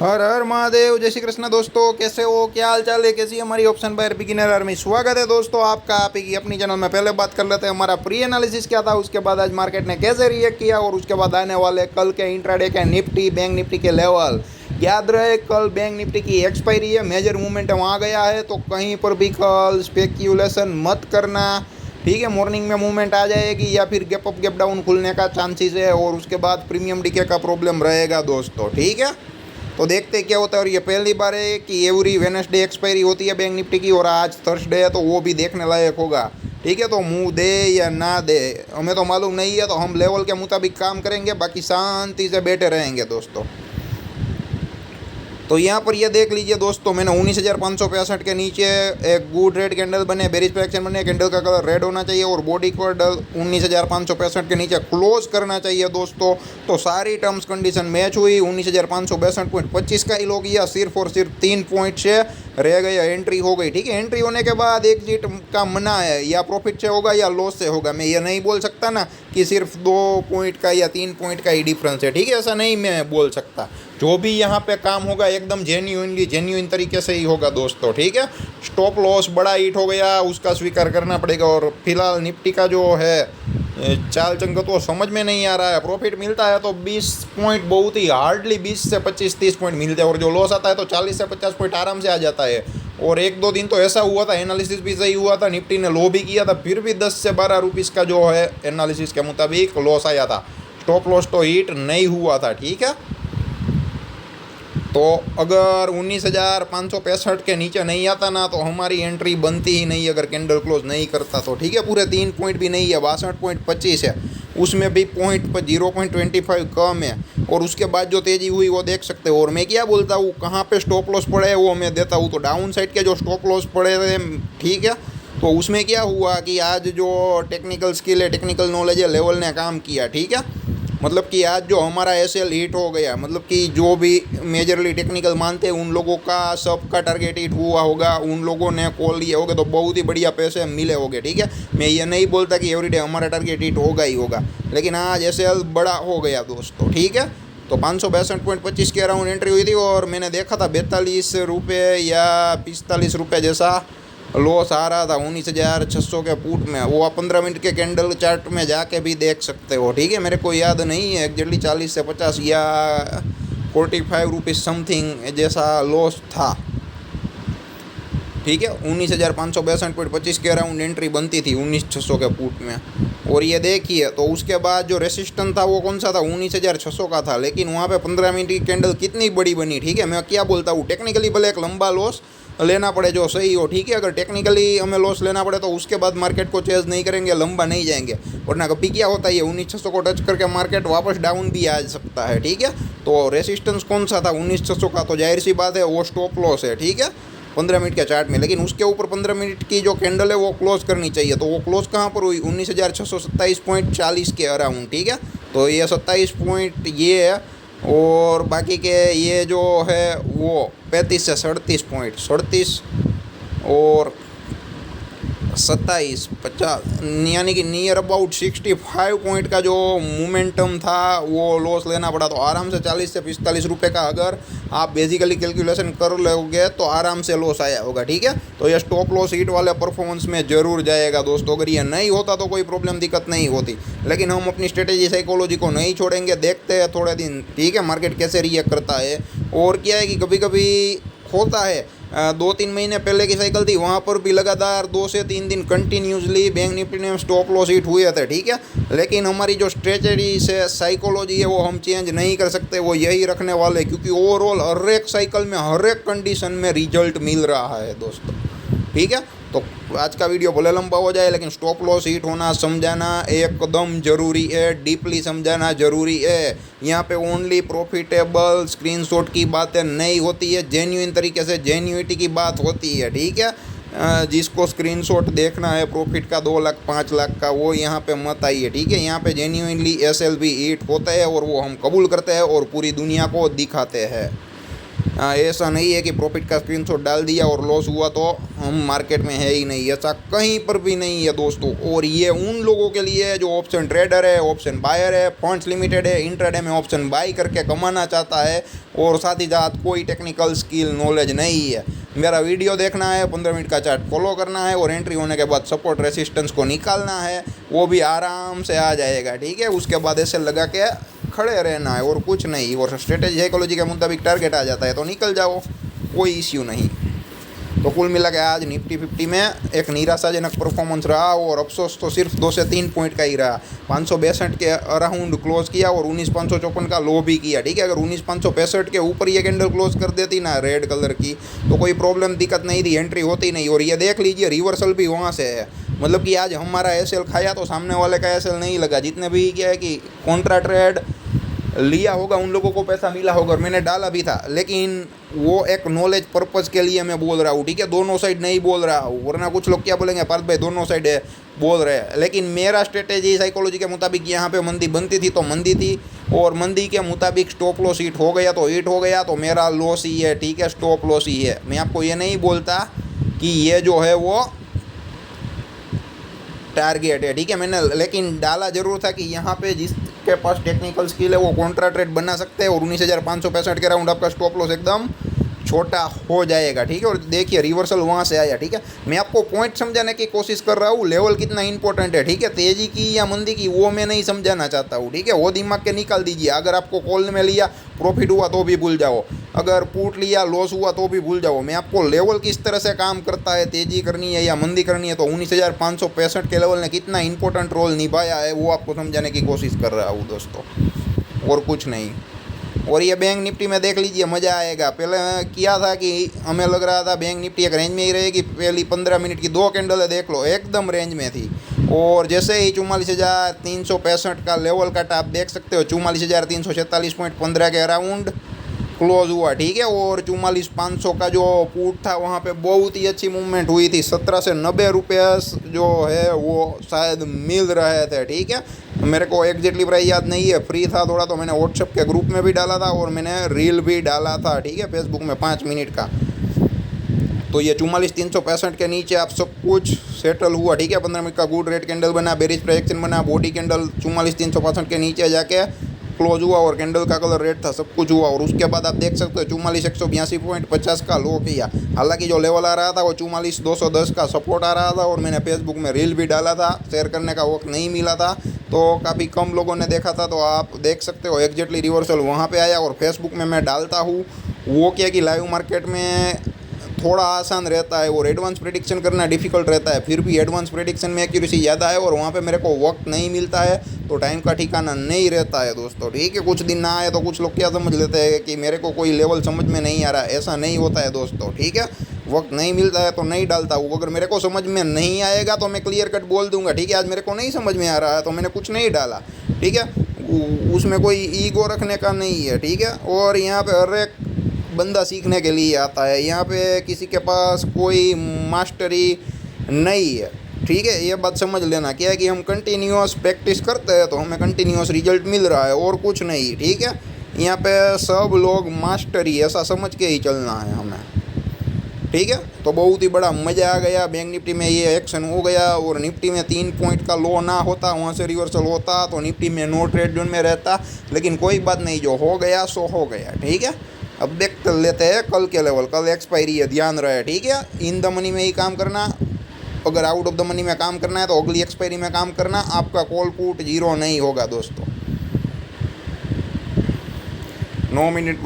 हर हर महादेव। जय श्री कृष्ण दोस्तों, कैसे हो, क्या हाल चाल है, कैसी है हमारी ऑप्शन बायर बिगिनर आर्मी। स्वागत है दोस्तों आपका आप ही की अपनी चैनल में। पहले बात कर लेते हैं हमारा प्री एनालिसिस क्या था, उसके बाद आज मार्केट ने कैसे रिएक्ट किया और उसके बाद आने वाले कल के इंट्राडे के निफ्टी बैंक निफ्टी के लेवल। याद रहे कल बैंक निफ्टी की एक्सपायरी है, मेजर मूवमेंटम आ गया है, तो कहीं पर भी कल स्पेक्यूलेशन मत करना। ठीक है, मॉर्निंग में मूवमेंट आ जाएगी या फिर गैप अप गैप डाउन खुलने का चांसेस है और उसके बाद प्रीमियम डीके का प्रॉब्लम रहेगा दोस्तों। ठीक है, तो देखते हैं क्या होता है। और ये पहली बार है कि एवरी वेडनेसडे एक्सपायरी होती है बैंक निफ्टी की, और आज थर्सडे है तो वो भी देखने लायक होगा। ठीक है, तो मुंह दे या ना दे हमें तो मालूम नहीं है, तो हम लेवल के मुताबिक काम करेंगे, बाकी शांति से बैठे रहेंगे दोस्तों। तो यहाँ पर ये देख लीजिए दोस्तों, मैंने 19,565 के नीचे एक गुड रेड कैंडल बने, बेरिश एक्शन बने, कैंडल का कलर रेड होना चाहिए और बॉडी कैंडल 19,565 के नीचे क्लोज करना चाहिए दोस्तों। तो सारी टर्म्स कंडीशन मैच हुई। 19,562.25 का ही लो किया, सिर्फ और सिर्फ 3 पॉइंट से रह गई, एंट्री हो गई। ठीक है, एंट्री होने के बाद एग्जिट का मना है, या प्रॉफिट से होगा या लॉस से होगा। मैं ये नहीं बोल सकता ना कि सिर्फ 2 पॉइंट का या 3 पॉइंट का ही डिफरेंस है। ठीक है, ऐसा नहीं मैं बोल सकता। जो भी यहाँ पे काम होगा एकदम जेन्युइन तरीके से ही होगा दोस्तों। ठीक है, स्टॉप लॉस बड़ा हिट हो गया, उसका स्वीकार करना पड़ेगा। और फिलहाल निफ्टी का जो है चाल चंग तो समझ में नहीं आ रहा है। प्रॉफिट मिलता है तो 20 पॉइंट बहुत ही हार्डली 20 से 25-30 पॉइंट मिलते हैं, और जो लॉस आता है तो 40 से 50 पॉइंट आराम से आ जाता है। और 1-2 दिन तो ऐसा हुआ था, एनालिसिस भी सही हुआ था, निफ्टी ने लो भी किया था, फिर भी 10 से 12 रुपीज़ का जो है एनालिसिस के मुताबिक लॉस आया था। स्टॉप लॉस तो हिट नहीं हुआ था। ठीक है, तो अगर 19,565 के नीचे नहीं आता ना तो हमारी एंट्री बनती ही नहीं, अगर कैंडल क्लोज नहीं करता तो। ठीक है, पूरे 3 पॉइंट भी नहीं है, 62.25 है, उसमें भी पॉइंट पर 0.25 कम है। और उसके बाद जो तेज़ी हुई वो देख सकते हो। और मैं क्या बोलता हूँ, कहाँ पे स्टॉप लॉस पड़े वो मैं देता हूँ। तो डाउन साइड के जो स्टॉप लॉस पड़े थे, ठीक है, तो उसमें क्या हुआ कि आज जो टेक्निकल स्किल है, टेक्निकल नॉलेज है, लेवल ने काम किया। ठीक है, मतलब कि आज जो हमारा एसएल हिट हो गया, मतलब कि जो भी मेजरली टेक्निकल मानते हैं उन लोगों का सबका टारगेट हिट हुआ होगा, उन लोगों ने कॉल लिए होगे तो बहुत ही बढ़िया पैसे मिले होंगे। ठीक है, मैं ये नहीं बोलता कि एवरीडे हमारा टारगेट हिट होगा ही होगा, लेकिन आज एसएल बड़ा हो गया दोस्तों। ठीक है, तो 562.25 के अराउंड एंट्री हुई थी और मैंने देखा था 42 रुपये या 45 रुपये जैसा लॉस आ रहा था 19,600 के पुट में। वो आप 15 मिनट के कैंडल चार्ट में जाके भी देख सकते हो। ठीक है, मेरे को याद नहीं है एग्जैक्टली 40 से 50 या 45 रुपीज़ समथिंग जैसा लॉस था। ठीक है, 19,562.25 के अराउंड एंट्री बनती थी 19,600 के पुट में। और ये देखिए, तो उसके बाद जो रेसिस्टेंस था वो कौन सा था, 19,600 का था, लेकिन वहाँ पे 15 मिनट की कैंडल कितनी बड़ी बनी। ठीक है, मैं क्या बोलता हूँ, टेक्निकली भले एक लंबा लॉस लेना पड़े जो सही हो। ठीक है, अगर टेक्निकली हमें लॉस लेना पड़े तो उसके बाद मार्केट को चेज नहीं करेंगे, लंबा नहीं जाएंगे, वरना कभी क्या होता है 19,600 को टच करके मार्केट वापस डाउन भी आ सकता है। ठीक है, तो रेसिस्टेंस कौन सा था 19,600 का, तो जाहिर सी बात है वो स्टॉप लॉस है। ठीक है, 15 मिनट के चार्ट में, लेकिन उसके ऊपर 15 मिनट की जो कैंडल है वो क्लोज करनी चाहिए। तो वो क्लोज कहाँ पर हुई, 19,627.40 के अराउंड। ठीक है, तो ये 27 पॉइंट ये है, और बाकी के ये जो है वो 35 से 37 पॉइंट, 37 और 27, 50, यानी कि नियर अबाउट 65 पॉइंट का जो मोमेंटम था वो लॉस लेना पड़ा। तो आराम से 40 से 45 रुपये का अगर आप बेसिकली कैलकुलेशन कर लोगे तो आराम से लॉस आया होगा। ठीक है, तो ये स्टॉप लॉस हिट वाले परफॉर्मेंस में ज़रूर जाएगा दोस्तों। अगर ये नहीं होता तो कोई प्रॉब्लम दिक्कत नहीं होती, लेकिन हम अपनी स्ट्रेटेजी साइकोलॉजी को नहीं छोड़ेंगे, देखते हैं थोड़े दिन। ठीक है, मार्केट कैसे रिएक्ट करता है। और क्या है कि कभी कभी होता है, 2-3 महीने पहले की साइकिल थी, वहाँ पर भी लगातार 2 से 3 दिन कंटिन्यूसली बैंक निफ्टी में स्टॉप लॉस हिट हुए थे। ठीक है, लेकिन हमारी जो स्ट्रेटजी से साइकोलॉजी है वो हम चेंज नहीं कर सकते, वो यही रखने वाले, क्योंकि ओवरऑल हर एक साइकिल में हर एक कंडीशन में रिजल्ट मिल रहा है दोस्तों। ठीक है, तो आज का वीडियो भले लंबा हो जाए, लेकिन स्टॉप लॉस हिट होना समझाना एकदम ज़रूरी है, डीपली समझाना ज़रूरी है। यहाँ पे ओनली प्रॉफिटेबल स्क्रीनशॉट की बातें नहीं होती है, जेन्युइन तरीके से जेन्युइटी की बात होती है। ठीक है, जिसको स्क्रीनशॉट देखना है प्रॉफिट का 2 लाख 5 लाख का, वो यहाँ पे मत आइए। ठीक है, यहाँ पे जेन्युइनली एसएल भी हिट होता है और वो हम कबूल करते हैं और पूरी दुनिया को दिखाते हैं। ऐसा नहीं है कि प्रॉफिट का स्क्रीनशॉट डाल दिया और लॉस हुआ तो हम मार्केट में है ही नहीं, ऐसा कहीं पर भी नहीं है दोस्तों। और ये उन लोगों के लिए है जो ऑप्शन ट्रेडर है, ऑप्शन बायर है, फंड्स लिमिटेड है, इंट्राडे में ऑप्शन बाई करके कमाना चाहता है और साथ ही साथ कोई टेक्निकल स्किल नॉलेज नहीं है। मेरा वीडियो देखना है, 15 मिनट का चार्ट फॉलो करना है और एंट्री होने के बाद सपोर्ट रेसिस्टेंस को निकालना है, वो भी आराम से आ जाएगा, ठीक है। उसके बाद ऐसे लगा के खड़े रहना है और कुछ नहीं। और स्ट्रेटेजी साइकोलॉजी के मुताबिक टारगेट आ जाता है तो निकल जाओ, कोई इश्यू नहीं। तो कुल मिला के आज निफ्टी 50 में एक निराशाजनक परफॉर्मेंस रहा और अफसोस तो सिर्फ 2 से 3 पॉइंट का ही रहा। 562 के अराउंड क्लोज किया और 19,554 का लो भी किया, ठीक है। अगर 19,565 के ऊपर ये कैंडल क्लोज कर देती ना रेड कलर की तो कोई प्रॉब्लम दिक्कत नहीं थी, एंट्री होती नहीं। और ये देख लीजिए रिवर्सल भी वहाँ से है, मतलब कि आज हमारा एसएल खाया तो सामने वाले का एसएल नहीं लगा। जितने भी क्या है कि कॉन्ट्रा ट्रेड लिया होगा उन लोगों को पैसा मिला होगा और मैंने डाला भी था, लेकिन वो एक नॉलेज पर्पज़ के लिए मैं बोल रहा हूँ, ठीक है। दोनों साइड नहीं बोल रहा हूँ, वरना कुछ लोग क्या बोलेंगे, पार्थ भाई दोनों साइड है बोल रहे हैं। लेकिन मेरा स्ट्रेटेजी साइकोलॉजी के मुताबिक यहाँ पे मंदी बनती थी तो मंदी थी और मंदी के मुताबिक स्टॉप लॉस हिट हो गया तो हिट हो गया, तो मेरा लॉस ही है, ठीक है, स्टॉप लॉस ही है। मैं आपको ये नहीं बोलता कि ये जो है वो टारगेट है, ठीक है। मैंने लेकिन डाला जरूर था कि यहाँ पे जिसके पास टेक्निकल स्किल है वो कॉन्ट्रा ट्रेड बना सकते हैं और 19,565 के राउंड आपका स्टॉप लॉस एकदम छोटा हो जाएगा, ठीक है। और देखिए रिवर्सल वहाँ से आया, ठीक है। मैं आपको पॉइंट समझाने की कोशिश कर रहा हूँ, लेवल कितना इंपॉर्टेंट है, ठीक है। तेजी की या मंदी की वो मैं नहीं समझाना चाहता हूँ, ठीक है। वो दिमाग के निकाल दीजिए। अगर आपको कॉल में लिया प्रॉफिट हुआ तो भी भूल जाओ, अगर पुट लिया लॉस हुआ तो भी भूल जाओ। मैं आपको लेवल किस तरह से काम करता है, तेजी करनी है या मंदी करनी है, तो 19,565 के लेवल ने कितना इंपॉर्टेंट रोल निभाया है वो आपको समझाने की कोशिश कर रहा हूँ दोस्तों, और कुछ नहीं। और ये बैंक निफ्टी में देख लीजिए, मज़ा आएगा। पहले किया था कि हमें लग रहा था बैंक निफ्टी एक रेंज में ही रहेगी, पहली 15 मिनट की 2 कैंडल देख लो एकदम रेंज में थी। और जैसे ही 44,365 का लेवल कटा, आप देख सकते हो 44,346.15 के अराउंड क्लोज हुआ, ठीक है। और 44,500 का जो पुट था वहाँ पे बहुत ही अच्छी मूवमेंट हुई थी, 17 से 90 रुपये जो है वो शायद मिल रहे थे, ठीक है। मेरे को एग्जैक्टली प्राइस याद नहीं है, फ्री था थोड़ा तो मैंने व्हाट्सएप के ग्रुप में भी डाला था और मैंने रील भी डाला था, ठीक है, फेसबुक में 5 मिनट का। तो ये 44,365 के नीचे आप सब कुछ सेटल हुआ, ठीक है। 15 मिनट का गुड रेड कैंडल बना, बेरिश प्रोजेक्शन बना, बॉडी कैंडल 44,365 के नीचे जाके क्लोज हुआ और कैंडल का कलर रेड था, सब कुछ हुआ। और उसके बाद आप देख सकते हो 44,182.50 का लो किया। हालांकि जो लेवल आ रहा था वो 44,210 का सपोर्ट आ रहा था और मैंने फेसबुक में रील भी डाला था, शेयर करने का वक्त नहीं मिला था तो काफ़ी कम लोगों ने देखा था, तो आप देख सकते हो एग्जैक्टली रिवर्सल वहाँ पे आया। और फेसबुक में मैं डालता हूँ वो क्या कि लाइव मार्केट में थोड़ा आसान रहता है और एडवांस प्रेडिक्शन करना डिफ़िकल्ट रहता है, फिर भी एडवांस प्रेडिक्शन में एक्यूरेसी ज़्यादा है और वहाँ पे मेरे को वक्त नहीं मिलता है तो टाइम का ठिकाना नहीं रहता है दोस्तों, ठीक है। कुछ दिन ना आए तो कुछ लोग क्या समझ लेते हैं कि मेरे को कोई लेवल समझ में नहीं आ रहा है, ऐसा नहीं होता है दोस्तों, ठीक है। वक्त नहीं मिलता है तो नहीं डालता हूँ। अगर मेरे को समझ में नहीं आएगा तो मैं क्लियर कट बोल दूंगा, ठीक है। आज मेरे को नहीं समझ में आ रहा है तो मैंने कुछ नहीं डाला, ठीक है। उसमें कोई ईगो रखने का नहीं है, ठीक है। और यहाँ पे हर एक बंदा सीखने के लिए आता है, यहाँ पे किसी के पास कोई मास्टरी नहीं है, ठीक है। ये बात समझ लेना, क्या है कि हम कंटिन्यूअस प्रैक्टिस करते हैं तो हमें कंटिन्यूअस रिजल्ट मिल रहा है और कुछ नहीं, ठीक है। यहाँ पे सब लोग मास्टरी ऐसा समझ के ही चलना है हमें, ठीक है। तो बहुत ही बड़ा मज़ा आ गया। बैंक निफ्टी में ये एक्शन हो गया और निफ्टी में 3 पॉइंट का लो ना होता, वहाँ से रिवर्सल होता तो निफ्टी में नो ट्रेड जोन में रहता, लेकिन कोई बात नहीं, जो हो गया सो हो गया, ठीक है। अब देख लेते हैं कल के लेवल, कल एक्सपायरी है, ध्यान रहे, ठीक है। इन द मनी में ही काम करना, अगर आउट ऑफ द मनी में काम करना है तो अगली एक्सपायरी में काम करना, आपका कॉल पुट जीरो नहीं होगा दोस्तों। 9 मिनट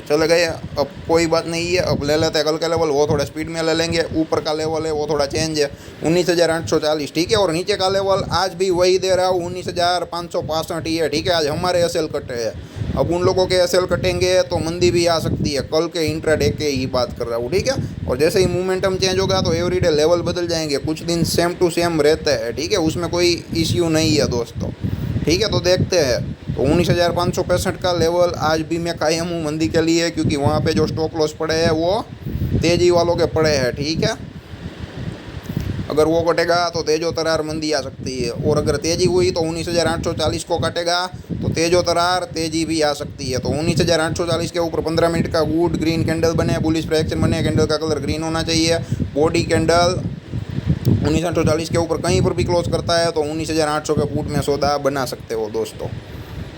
चले गए, अब कोई बात नहीं है, अब ले लेते हैं कल का लेवल, वो थोड़ा स्पीड में ले लेंगे। ऊपर का लेवल है वो थोड़ा चेंज है 19,840, ठीक है। और नीचे का लेवल आज भी वही दे रहा हूँ 19,565 ही है, ठीक है। आज हमारे एसएल कटे हैं, अब उन लोगों के एसएल कटेंगे तो मंदी भी आ सकती है। कल के इंट्राडे के ही बात कर रहा हूँ, ठीक है। और जैसे ही मोमेंटम चेंज होगा तो एवरीडे लेवल बदल जाएंगे, कुछ दिन सेम टू सेम रहते हैं, ठीक है। उसमें कोई इश्यू नहीं है दोस्तों, ठीक है। तो देखते हैं, तो 19,565 का लेवल आज भी मैं कायम हूँ मंदी के लिए, क्योंकि वहाँ पे जो स्टॉप लॉस पड़े हैं वो तेज़ी वालों के पड़े हैं, ठीक है। अगर वो कटेगा तो तेजो तरार मंदी आ सकती है, और अगर तेज़ी हुई तो 19,840 को कटेगा तो तेजो तरार तेजी भी आ सकती है। तो 19,840 के ऊपर 15 मिनट का गुड ग्रीन कैंडल बने, बुलिश प्राइस बने, कैंडल का कलर ग्रीन होना चाहिए। बॉडी कैंडल 1940 के ऊपर कहीं पर भी क्लोज करता है तो 19,800 के फुट में सौदा बना सकते हो दोस्तों।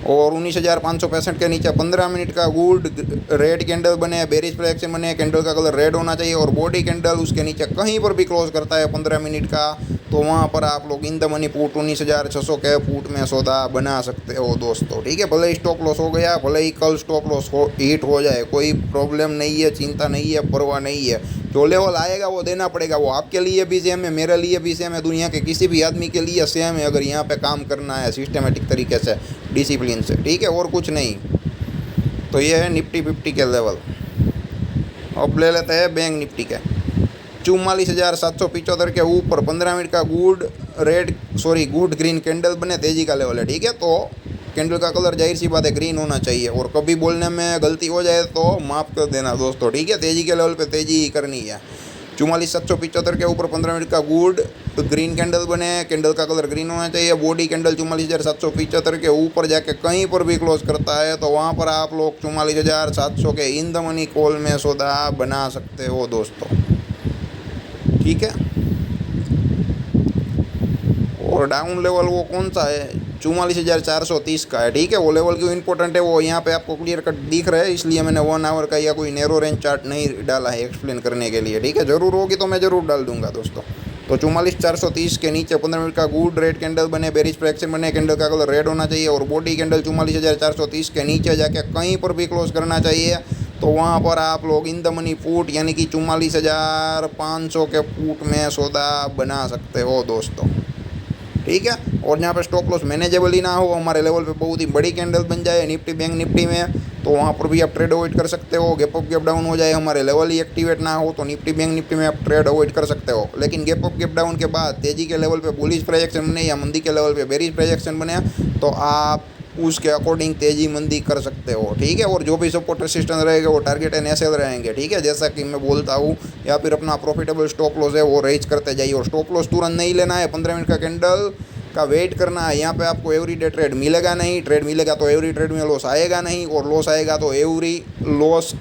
और 19,565 के नीचे 15 मिनट का गुड रेड कैंडल बने, बेरिश प्राइस बने, कैंडल का कलर रेड होना चाहिए और बॉडी कैंडल उसके नीचे कहीं पर भी क्लोज करता है 15 मिनट का, तो वहाँ पर आप लोग इन द मनी पुट 19,600 के फुट में सौदा बना सकते हो दोस्तों। ठीक है, भले ही स्टॉप लॉस हो गया, भले ही कल स्टॉप लॉस हिट हो जाए, कोई प्रॉब्लम नहीं है, चिंता नहीं है, परवाह नहीं है। जो लेवल आएगा वो देना पड़ेगा, वो आपके लिए भी सेम है, मेरे लिए भी सेम है, दुनिया के किसी भी आदमी के लिए सेम है, अगर यहाँ पे काम करना है सिस्टमेटिक तरीके से, डिसिप्लिन से। ठीक है, और कुछ नहीं। तो ये है निफ्टी 50 के लेवल। अब ले लेते हैं बैंक निफ्टी के। 44,775 के ऊपर 15 मिनट का गुड ग्रीन कैंडल बने, तेजी का लेवल है। ठीक है, तो कैंडल का कलर जाहिर सी बात है ग्रीन होना चाहिए, और कभी बोलने में गलती हो जाए तो माफ़ कर देना दोस्तों। ठीक है, तेजी के लेवल पे तेजी ही करनी है। 44,775 के ऊपर 15 मिनट का गुड ग्रीन कैंडल बने, कैंडल का कलर ग्रीन होना चाहिए। बॉडी कैंडल 44,775 के ऊपर जाके कहीं पर भी क्लोज करता है तो वहाँ पर आप लोग 44,700 के इन द मनी कॉल में सौदा बना सकते हो दोस्तों। ठीक है, और डाउन लेवल वो कौन सा है, 44,430 का है। ठीक है, वो लेवल क्यों इंपॉर्टेंट है वो यहाँ पे आपको क्लियर कट दिख रहा है, इसलिए मैंने 1 आवर का या कोई नैरो रेंज चार्ट नहीं डाला है एक्सप्लेन करने के लिए। ठीक है, ज़रूर होगी तो मैं ज़रूर डाल दूंगा दोस्तों। तो 44,430 के नीचे 15 मिनट का गुड रेड कैंडल बने, बेरिश प्राइस बने, कैंडल का कलर रेड होना चाहिए और बॉडी कैंडल 44,430 के नीचे जाके कहीं पर भी क्लोज करना चाहिए, तो वहाँ पर आप लोग इन द मनी फुट यानी कि 44,500 के फुट में सौदा बना सकते हो दोस्तों। ठीक है, और जहाँ पे स्टॉप लॉस मैनेजेबल ही ना हो, हमारे लेवल पे बहुत ही बड़ी कैंडल बन जाए निफ्टी बैंक निफ्टी में, तो वहाँ पर भी आप ट्रेड अवॉइड कर सकते हो। गैप अप गैप डाउन हो जाए, हमारे लेवल ही एक्टिवेट ना हो, तो निफ्टी बैंक निफ्टी में आप ट्रेड अवॉइड कर सकते हो। लेकिन गैप अप गैप डाउन के बाद तेजी के लेवल पे बुलिश प्रोजेक्शन बने या मंदी के लेवल पे बेरिश प्रोजेक्शन बने, तो आप उसके अकॉर्डिंग तेजी मंदी कर सकते हो। ठीक है, और जो भी सपोर्ट रेजिस्टेंस रहेगा वो टारगेट एंड एसएल रहेंगे। ठीक है, जैसा कि मैं बोलता हूँ, या फिर अपना प्रॉफिटेबल स्टॉप लॉस है वो रेज करते जाइए, और स्टॉप लॉस तुरंत नहीं लेना है, 15 मिनट का कैंडल का वेट करना है। यहाँ पे आपको एवरी डे ट्रेड मिलेगा नहीं, ट्रेड मिलेगा तो एवरी ट्रेड में लॉस आएगा नहीं, और लॉस आएगा तो एवरी लॉस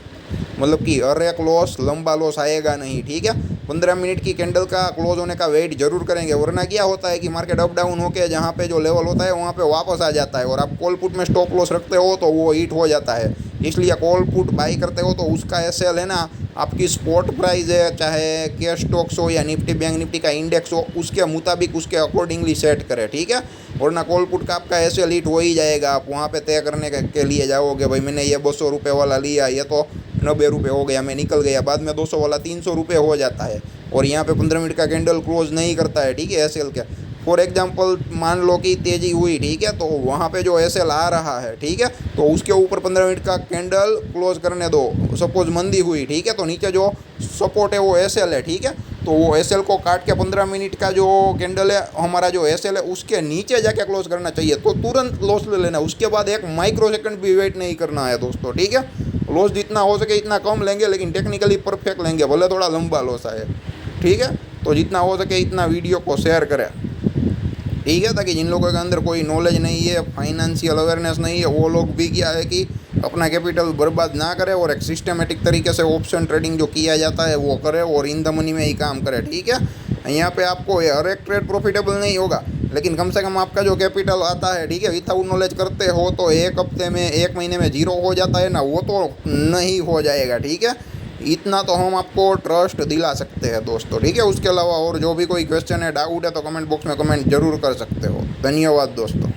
मतलब कि हर एक लॉस लंबा लॉस आएगा नहीं। ठीक है, 15 मिनट की कैंडल का क्लोज होने का वेट जरूर करेंगे, वरना क्या होता है कि मार्केट अप डाउन होकर जहाँ पे जो लेवल होता है वहाँ पे वापस आ जाता है, और आप कॉल पुट में स्टॉप लॉस रखते हो तो वो हिट हो जाता है। इसलिए कॉल पुट बाई करते हो तो उसका एसएल है ना, आपकी स्पॉट प्राइस है, चाहे कैश स्टॉक्स हो या निफ्टी बैंक निफ्टी का इंडेक्स हो, उसके मुताबिक उसके अकॉर्डिंगली सेट करें। ठीक है, वरना कॉल पुट का आपका एसएल हिट हो ही जाएगा। आप वहाँ पे तय करने के लिए जाओगे, भाई मैंने ये 200 रुपये वाला लिया, ये तो 90 रुपये हो गया, मैं निकल गया, बाद में 200 वाला 300 रुपये हो जाता है, और यहाँ पे 15 मिनट का कैंडल क्लोज नहीं करता है। ठीक है, एसएल के फॉर एग्जांपल मान लो कि तेजी हुई, ठीक है, तो वहाँ पे जो एसएल आ रहा है, ठीक है, तो उसके ऊपर 15 मिनट का कैंडल क्लोज करने दो। सपोज मंदी हुई, ठीक है, तो नीचे जो सपोर्ट है वो एसएल है। ठीक है, तो वो एसएल को काट के 15 मिनट का जो कैंडल है हमारा जो एसएल है उसके नीचे जाके क्लोज करना चाहिए, तो तुरंत लॉस ले लेना, उसके बाद एक माइक्रो सेकंड भी वेट नहीं करना है दोस्तों। ठीक है, लॉस जितना हो सके इतना कम लेंगे, लेकिन टेक्निकली परफेक्ट लेंगे, भले थोड़ा लंबा लॉस आए। ठीक है, तो जितना हो सके इतना वीडियो को शेयर करें। ठीक है, ताकि जिन लोगों के अंदर कोई नॉलेज नहीं है, फाइनेंशियल अवेयरनेस नहीं है, वो लोग भी क्या है कि अपना कैपिटल बर्बाद ना करे, और एक सिस्टमेटिक तरीके से ऑप्शन ट्रेडिंग जो किया जाता है वो करे, और इन द मनी में ही काम करे। ठीक है, यहाँ पे आपको हर एक ट्रेड प्रॉफिटेबल नहीं होगा, लेकिन कम से कम आपका जो कैपिटल आता है, ठीक है, विथआउट नॉलेज करते हो तो एक हफ्ते में, एक महीने में जीरो हो जाता है ना, वो तो नहीं हो जाएगा। ठीक है, इतना तो हम आपको ट्रस्ट दिला सकते हैं दोस्तों। ठीक है, उसके अलावा और जो भी कोई क्वेश्चन है, डाउट है, तो कमेंट बॉक्स में कमेंट जरूर कर सकते हो। धन्यवाद दोस्तों।